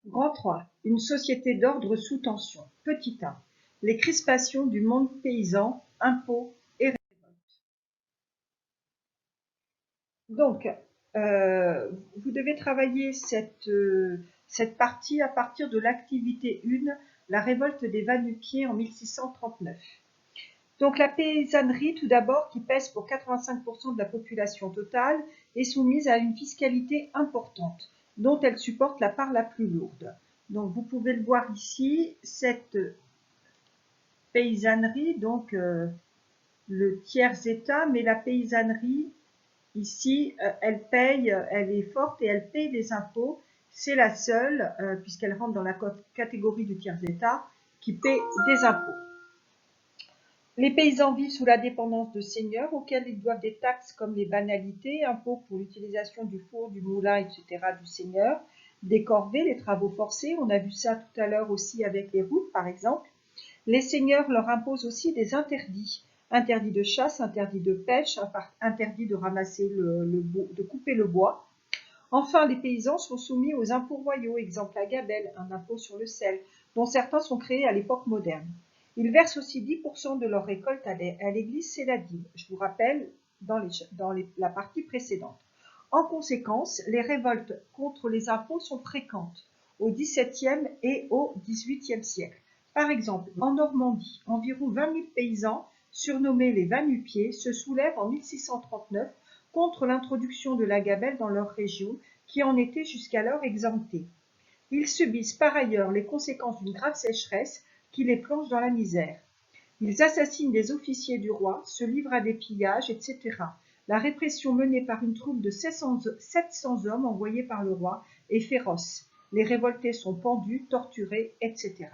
Grand 3. Une société d'ordre sous tension. Petit 1. Les crispations du monde paysan, impôts et révoltes. Donc, vous devez travailler cette partie à partir de l'activité 1, la révolte des Va-nu-pieds en 1639. Donc la paysannerie, tout d'abord, qui pèse pour 85% de la population totale, est soumise à une fiscalité importante, dont elle supporte la part la plus lourde. Donc vous pouvez le voir ici, cette paysannerie, donc le tiers-état, mais la paysannerie, ici, elle paye, elle est forte et elle paye des impôts. C'est la seule, puisqu'elle rentre dans la catégorie du tiers-état, qui paie des impôts. Les paysans vivent sous la dépendance de seigneurs auxquels ils doivent des taxes comme les banalités, impôts pour l'utilisation du four, du moulin, etc. du seigneur, des corvées, les travaux forcés, on a vu ça tout à l'heure aussi avec les routes par exemple. Les seigneurs leur imposent aussi des interdits, interdits de chasse, interdits de pêche, interdits de ramasser de couper le bois. Enfin, les paysans sont soumis aux impôts royaux, exemple la gabelle, un impôt sur le sel, dont certains sont créés à l'époque moderne. Ils versent aussi 10% de leur récolte à l'église, c'est la dîme, je vous rappelle la partie précédente. En conséquence, les révoltes contre les impôts sont fréquentes au XVIIe et au XVIIIe siècle. Par exemple, en Normandie, environ 20 000 paysans, surnommés les Va-nu-pieds, se soulèvent en 1639 contre l'introduction de la gabelle dans leur région, qui en était jusqu'alors exemptée. Ils subissent par ailleurs les conséquences d'une grave sécheresse qui les plonge dans la misère. Ils assassinent des officiers du roi, se livrent à des pillages, etc. La répression menée par une troupe de 700 hommes envoyés par le roi est féroce. Les révoltés sont pendus, torturés, etc.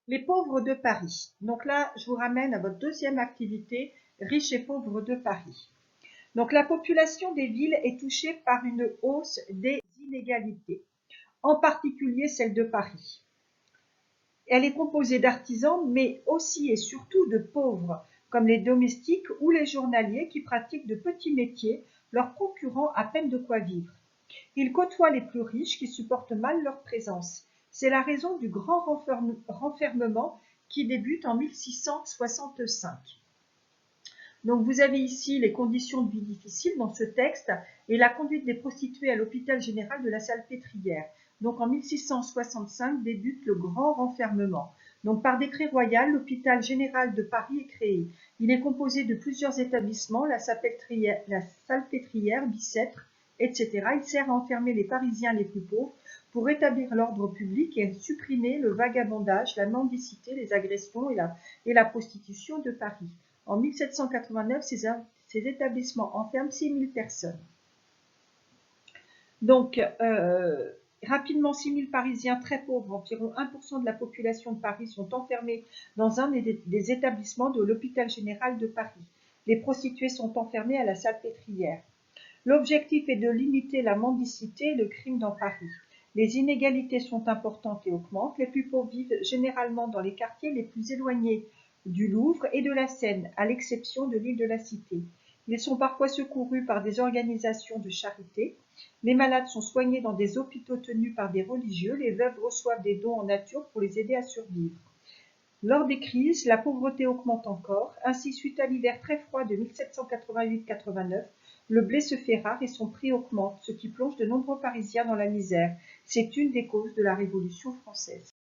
Les pauvres de Paris. Donc là, je vous ramène à votre deuxième activité, riches et pauvres de Paris. Donc la population des villes est touchée par une hausse des inégalités, en particulier celle de Paris. Elle est composée d'artisans, mais aussi et surtout de pauvres, comme les domestiques ou les journaliers qui pratiquent de petits métiers, leur procurant à peine de quoi vivre. Ils côtoient les plus riches qui supportent mal leur présence. C'est la raison du grand renfermement qui débute en 1665. Donc vous avez ici les conditions de vie difficiles dans ce texte et la conduite des prostituées à l'hôpital général de la Salpêtrière. Donc en 1665 débute le grand renfermement. Donc par décret royal, l'hôpital général de Paris est créé. Il est composé de plusieurs établissements, la Salpêtrière, Bicêtre, etc. Il sert à enfermer les Parisiens les plus pauvres pour rétablir l'ordre public et supprimer le vagabondage, la mendicité, les agressions et la prostitution de Paris. En 1789, ces établissements enferment 6 000 personnes. Donc, rapidement, 6 000 Parisiens très pauvres, environ 1% de la population de Paris, sont enfermés dans un des établissements de l'hôpital général de Paris. Les prostituées sont enfermées à la Salpêtrière. L'objectif est de limiter la mendicité et le crime dans Paris. Les inégalités sont importantes et augmentent. Les plus pauvres vivent généralement dans les quartiers les plus éloignés du Louvre et de la Seine, à l'exception de l'île de la Cité. Ils sont parfois secourus par des organisations de charité. Les malades sont soignés dans des hôpitaux tenus par des religieux. Les veuves reçoivent des dons en nature pour les aider à survivre. Lors des crises, la pauvreté augmente encore. Ainsi, suite à l'hiver très froid de 1788-89, le blé se fait rare et son prix augmente, ce qui plonge de nombreux Parisiens dans la misère. C'est une des causes de la Révolution française.